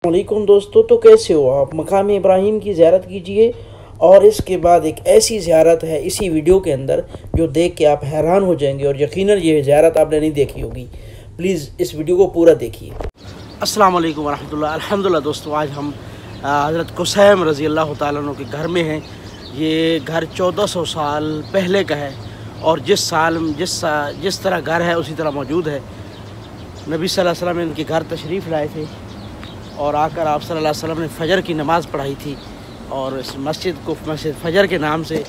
वालेकुम दोस्तों, तो कैसे हो आप। मकाम इब्राहिम की ज़ियारत कीजिए और इसके बाद एक ऐसी ज़ियारत है इसी वीडियो के अंदर जो देख के आप हैरान हो जाएंगे और यकीनन ये ज़ियारत आपने नहीं देखी होगी। प्लीज़ इस वीडियो को पूरा देखिए। अस्सलाम वालेकुम वरहमतुल्लाह। अल्हम्दुलिल्लाह दोस्तों, आज हम हज़रत कुसैम रज़ी अल्लाह तआला अन्हु के घर में हैं। ये घर 1400 साल पहले का है और जिस तरह घर है उसी तरह मौजूद है। नबी सल्लल्लाहु अलैहि वसल्लम इनके घर तशरीफ़ लाए थे और आकर आप सल्लल्लाहु अलैहि वसल्लम ने फ़जर की नमाज़ पढ़ाई थी और इस मस्जिद को मस्जिद फ़जर के नाम से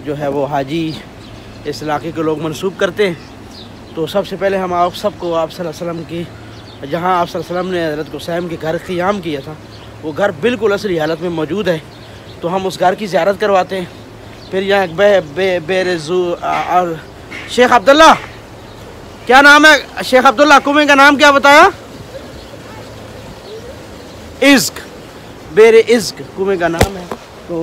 जो है वो हाजी इस इलाके के लोग मंसूब करते हैं। तो सबसे पहले हम आप सबको आप सल्लल्लाहु अलैहि वसल्लम की जहाँ आप सल्लल्लाहु अलैहि वसल्लम ने हज़रत कुसैम के घर क़ियाम किया था वो घर बिल्कुल असली हालत में मौजूद है, तो हम उस घर की ज़ियारत करवाते हैं। फिर यहाँ शेख अब्दुल्ला, क्या नाम है शेख अब्दुल्ला? कुएं का नाम क्या बताया? इज़्क, बेरे इज़्क कुएं का नाम है। तो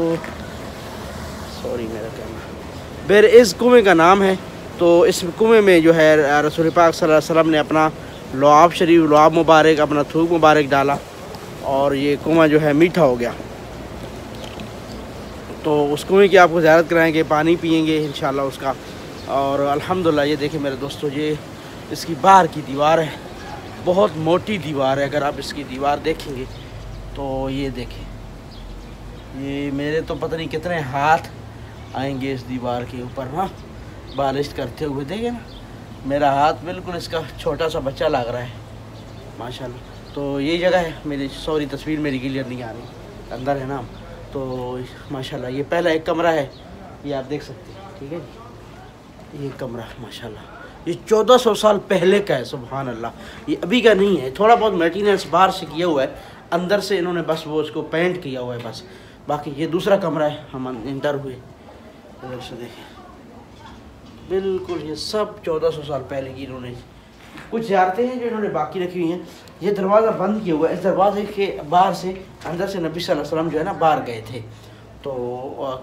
सॉरी मेरा कैमरा, बेरे इज़्क कुएं का नाम है। तो इस कुएं में जो है रसूल पाक सल्लल्लाहु अलैहि वसल्लम ने अपना लुआब मुबारक, अपना थूक मुबारक डाला और ये कुआं जो है मीठा हो गया। तो उस कुएं की आपको ज़ियारत कराएंगे, पानी पिएंगे इंशाल्लाह उसका। और अल्हम्दुलिल्लाह ये देखें मेरे दोस्तों, ये इसकी बाहर की दीवार है, बहुत मोटी दीवार है। अगर आप इसकी दीवार देखेंगे तो ये देखें, ये मेरे तो पता नहीं कितने हाथ आएंगे इस दीवार के ऊपर ना, बारिश करते हुए। देखें ना, मेरा हाथ बिल्कुल इसका छोटा सा बच्चा लग रहा है माशाल्लाह। तो ये जगह है मेरी, सॉरी तस्वीर मेरी क्लियर नहीं आ रही, अंदर है ना। तो माशाल्लाह ये पहला एक कमरा है, ये आप देख सकते हैं, ठीक है जी। ये कमरा माशाल्लाह ये 1400 साल पहले का है, सुभान अल्लाह। ये अभी का नहीं है, थोड़ा बहुत मेंटेनेंस बाहर से किया हुआ है, अंदर से इन्होंने बस वो उसको पेंट किया हुआ है बस। बाकी ये दूसरा कमरा है, हम इंटर हुए इधर से देखें, बिल्कुल ये सब 1400 साल पहले की इन्होंने कुछ ज़ियारतें हैं जो इन्होंने बाकी रखी हुई हैं। ये दरवाज़ा बंद किया हुआ है, इस दरवाजे के बाहर से अंदर से नबी सल्लल्लाहु अलैहि वसल्लम जो है ना बाहर गए थे, तो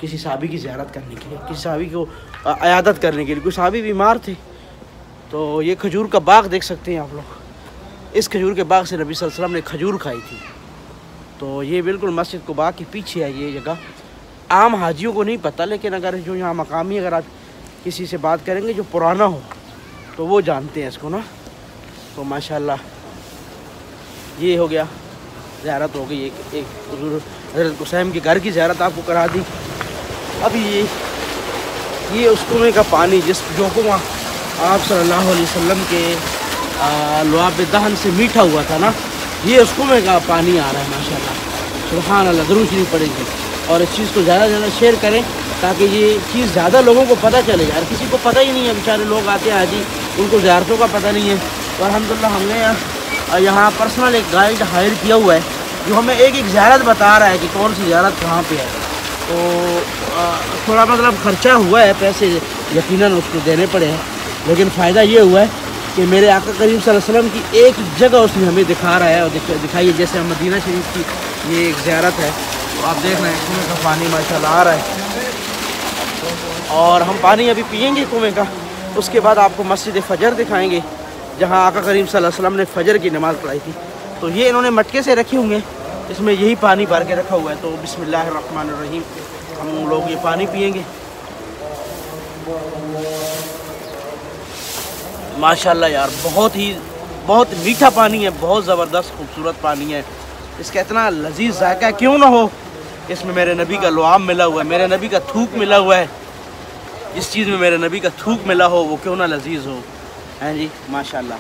किसी सहाबी की ज़ियारत करने के लिए, किसी सहाबी को अयादत करने के लिए। कोई सहाबी बीमार थे। तो ये खजूर का बाग देख सकते हैं आप लोग, इस खजूर के बाग से नबी सल्लल्लाहु अलैहि वसल्लम ने खजूर खाई थी। तो ये बिल्कुल मस्जिद को बाग के पीछे है ये जगह। आम हाजियों को नहीं पता, लेकिन अगर जो यहाँ मकामी अगर आप किसी से बात करेंगे जो पुराना हो तो वो जानते हैं इसको ना। तो माशाल्लाह ये हो गया, ज़ियारत हो गई। एक हज़रत कुसैम के घर की ज़ियारत आपको करा दी। अभी ये उस कुएँ का पानी जो कुआँ आप सल्लल्लाहु अलैहि वसल्लम के लुआब दहन से मीठा हुआ था ना, ये उस कुएँ का पानी आ रहा है माशाल्लाह। सुभान अल्लाह, ज़रूर शरीफ पढ़ेंगे और इस चीज़ को ज़्यादा से ज़्यादा शेयर करें ताकि ये चीज़ ज़्यादा लोगों को पता चले। यार किसी को पता ही नहीं है, बेचारे लोग आते हैं हाजी, उनको ज़ियारतों का पता नहीं है। तो अल्हम्दुलिल्लाह हमने यहाँ पर्सनल एक गाइड हायर किया हुआ है जो हमें एक ज़ियारत बता रहा है कि कौन सी ज़ियारत कहाँ पे है। तो थोड़ा मतलब ख़र्चा हुआ है, पैसे यकीनन उसको देने पड़े हैं, लेकिन फ़ायदा ये हुआ है कि मेरे आका करीम सल्लल्लाहु अलैहि वसल्लम की एक जगह उसने हमें दिखा रहा है। और दिखाइए, जैसे हम मदीना शरीफ की ये एक ज़ियारत है, तो आप देख रहे हैं कुएँ का पानी माशाल्लाह आ रहा है और हम पानी अभी पिएंगे कुएँ का। उसके बाद आपको मस्जिद फ़जर दिखाएंगे जहाँ आका करीम सल्लल्लाहु अलैहि वसल्लम ने फ़जर की नमाज़ पढ़ाई थी। तो ये इन्होंने मटके से रखे होंगे, इसमें यही पानी भर के रखा हुआ है। तो बिस्मिल्लाहिर्रहमानिर्रहीम हम लोग ये पानी पिएंगे माशाल्लाह। यार बहुत मीठा पानी है, बहुत ज़बरदस्त खूबसूरत पानी है। इसका इतना लजीज जायका है, क्यों ना हो। इसमें मेरे नबी का लुआब मिला हुआ है, मेरे नबी का थूक मिला हुआ है। जिस चीज़ में मेरे नबी का थूक मिला हो वो क्यों ना लजीज हो, हैं जी माशाल्लाह।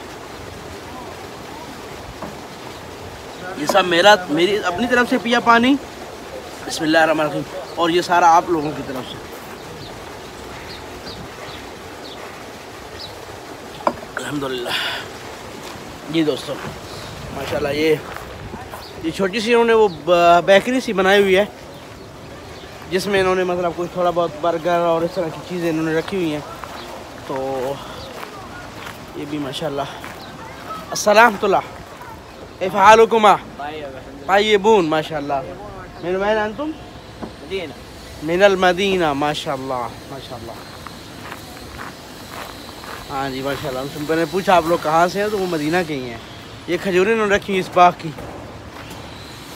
ये सब मेरी अपनी तरफ से पिया पानी, बिस्मिल्लाहिर्रहमानिर्रहीम, और ये सारा आप लोगों की तरफ से। अल्हम्दुलिल्लाह जी दोस्तों माशाल्लाह। ये छोटी सी इन्होंने वो बेकरी सी बनाई हुई है जिसमें इन्होंने मतलब कोई थोड़ा बहुत बर्गर और इस तरह की चीज़ें इन्होंने रखी हुई हैं। तो ये भी माशाल्लाह। अस्सलाम तुल्ला इफ़ालुकुमा ताय्यिबून माशाल्लाह। मिन वैन अंतुम? मिनल मदीना माशाल्लाह माशाल्लाह। हाँ जी माशाल्लाह। मैंने पूछा आप लोग कहाँ से हैं, तो वो मदीना के ही हैं। ये खजूरें इन्होंने रखी इस बाग की,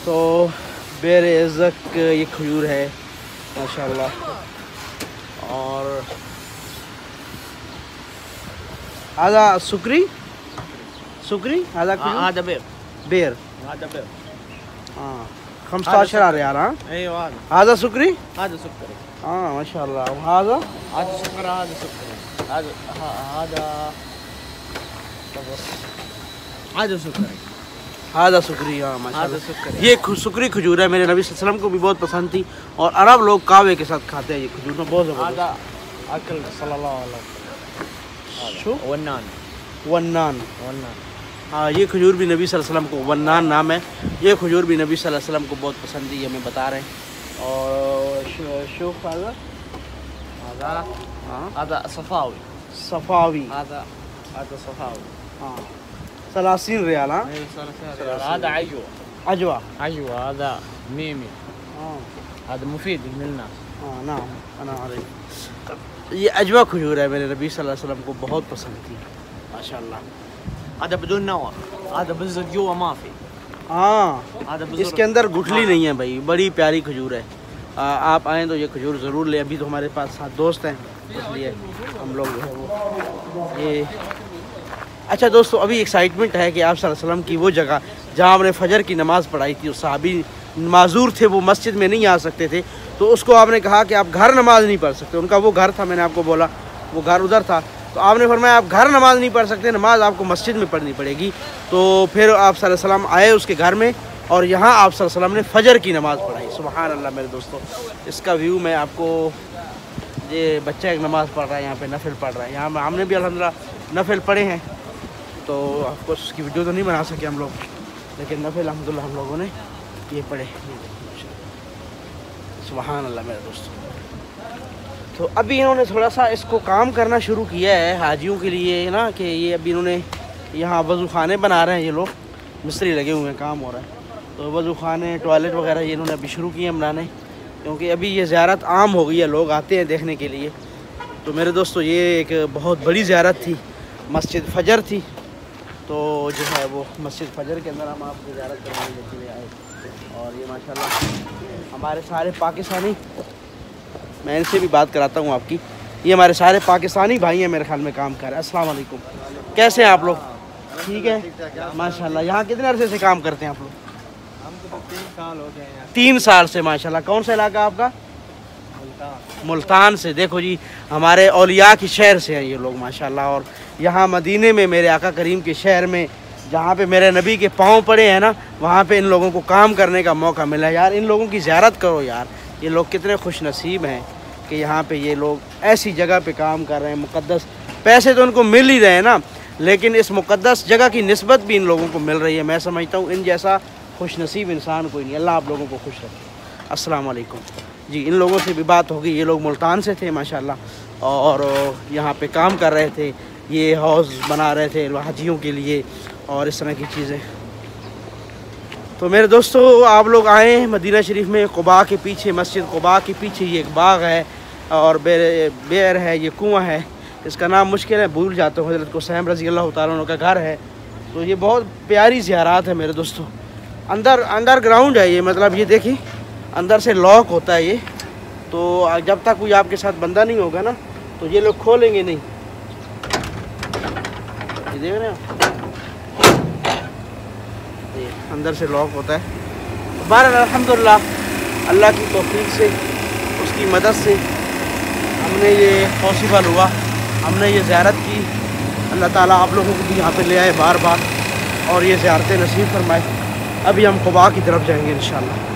تو بیر عزق یہ کھجور ہے ماشاءاللہ. اور هذا سكري هذا كله هذا بير هذا بير 15 ريال. ها ايوه هذا سكري هذا سكري ما شاء الله. وهذا هذا سكر هذا سكري هذا هذا سكري هذا سكري ما شاء هذا الله. سكري یہ سکری کھجور ہے. میرے نبی صلی اللہ علیہ وسلم کو بھی بہت پسند تھی اور عرب لوگ کاوے کے ساتھ کھاتے ہیں یہ کھجور. میں بہت زبردست. هذا اكل صلى الله عليه وسلم. شو ونان ونان. ونان. ہاں یہ کھجور بھی نبی صلی اللہ علیہ وسلم کو ونان نام ہے. یہ کھجور بھی نبی صلی اللہ علیہ وسلم کو بہت پسند تھی. یہ ہمیں بتا رہے ہیں. اور شوف هذا هذا صفاوي. صفاوی. هذا صفاوي. 30 ریال. ہاں هذا عجوہ. عجوة. هذا ميمي. هذا مفيد للناس. نعم انا عارف. یہ عجوہ کھجور ہے. میرے نبی صلی اللہ علیہ وسلم کو بہت پسند تھی ماشاءاللہ. هذا بدون نوى. هذا بزر جوا ما في. ہاں هذا اس بزر. کے اندر گٹھلی نہیں ہے بھائی. بڑی پیاری کھجور ہے. آپ آئیں تو یہ کھجور ضرور لیں. ابھی تو ہمارے پاس 7 دوست ہیں اس لیے ہم لوگ جو ہے وہ یہ. اچھا دوستو ابھی ایکسائٹمنٹ ہے کہ آپ صلی اللہ علیہ وسلم کی وہ جگہ جہاں ہم نے فجر کی نماز پڑھائی تھی. اور صحابی معذور تھے, وہ مسجد میں نہیں آ سکتے تھے, تو اس کو آپ نے کہا کہ آپ گھر نماز نہیں پڑھ سکتے. ان کا وہ گھر تھا, میں نے آپ کو بولا وہ گھر ادھر تھا. تو آپ نے فرمایا آپ گھر نماز نہیں پڑھ سکتے, نماز آپ کو مسجد میں پڑھنی پڑے گی. تو پھر آپ صلی اللہ علیہ وسلم آئے اس کے گھر میں اور یہاں آپ صلی اللہ علیہ وسلم نے فجر کی نماز پڑھائی. سبحان اللہ میرے دوستو. اس کا ویو میں آپ کو, یہ بچہ ایک نماز پڑھ رہا ہے یہاں پہ, نفل پڑھ رہا ہے. یہاں ہم نے بھی الحمدللہ نفل پڑھے ہیں. تو آپ کو اس کی ویڈیو تو نہیں بنا سکے ہم لوگ, لیکن نفل الحمدللہ ہم لوگوں نے یہ پڑھے. سبحان اللہ میرے دوستو. تو ابھی انہوں نے تھوڑا سا اس کو کام کرنا شروع کیا ہے حاجیوں کے لیے نا, کہ یہ ابھی انہوں نے یہاں وضو خانے بنا رہے ہیں. یہ لوگ مستری لگے ہوئے ہیں, کام ہو رہا ہے. تو وضو خانے, ٹوائلٹ وغیرہ یہ انہوں نے ابھی شروع کیے ہیں بنانے, کیونکہ ابھی یہ زیارت عام ہو گئی ہے, لوگ آتے ہیں دیکھنے کے لیے. تو میرے دوستو یہ ایک بہت بڑی زیارت تھی, مسجد فجر تھی. تو جو ہے وہ مسجد فجر کے اندر ہم آپ کو زیارت کرنے کے لیے آئے. اور یہ ماشاءاللہ ہمارے سارے پاکستانی, میں ان سے بھی بات کراتا ہوں آپ کی, یہ ہمارے سارے پاکستانی بھائی ہیں میرے خیال میں کام کر رہے ہیں. السلام علیکم, کیسے ہیں آپ لوگ؟ ٹھیک ہے ماشاءاللہ. یہاں کتنے عرصے سے کام کرتے ہیں آپ لوگ؟ ہم تو 3 سال ہو گئے ہیں. 3 سال سے ماشاءاللہ. کون سا علاقہ آپ کا؟ ملتان سے. دیکھو جی ہمارے اولیاء کی شہر سے ہیں یہ لوگ ماشاءاللہ. اور یہاں مدینے میں میرے آقا کریم کے شہر میں جہاں پہ میرے نبی کے پاؤں پڑے ہیں نا, وہاں پہ ان لوگوں کو کام کرنے کا موقع ملا. یار ان لوگوں کی زیارت کرو یار. یہ لوگ کتنے خوش نصیب ہیں کہ یہاں پہ یہ لوگ ایسی جگہ پہ کام کر رہے ہیں. مقدس پیسے تو ان کو مل ہی رہے ہیں نا, لیکن اس مقدس جگہ کی نسبت بھی ان لوگوں کو مل رہی ہے. میں سمجھتا ہوں ان جیسا خوش نصیب انسان کوئی نہیں. اللہ آپ لوگوں کو خوش رکھے. السلام علیکم. جی ان لوگوں سے بھی بات ہوگی. یہ لوگ ملتان سے تھے ماشاءاللہ, اور یہاں پہ کام کر رہے تھے. یہ ہاؤس بنا رہے تھے حاجیوں کے لیے اور اس طرح کی چیزیں. تو میرے دوستو آپ لوگ آئیں مدینہ شریف میں. قباء کے پیچھے, مسجد قباء کے پیچھے یہ ایک باغ ہے اور بیر ہے, یہ کنواں ہے. اس کا نام مشکل ہے, بھول جاتا ہوں. حضرت قاسم رضی اللہ تعالیٰ عنہ کا گھر ہے. تو یہ بہت پیاری زیارات ہے میرے دوستو. انڈر گراؤنڈ ہے یہ, مطلب یہ دیکھیں اندر سے لاک ہوتا ہے یہ. تو جب تک کوئی آپ کے ساتھ بندہ نہیں ہوگا نا تو یہ لوگ کھولیں گے نہیں. یہ دیکھ رہے ہیں اندر سے لاک ہوتا ہے. بہرحال الحمدللہ اللہ کی توفیق سے, اس کی مدد سے ہم نے یہ پاسبل ہوا, ہم نے یہ زیارت کی. اللہ تعالیٰ آپ لوگوں کو بھی یہاں پہ لے آئے بار بار اور یہ زیارتیں نصیب فرمائے. ابھی ہم قباء کی طرف جائیں گے انشاءاللہ.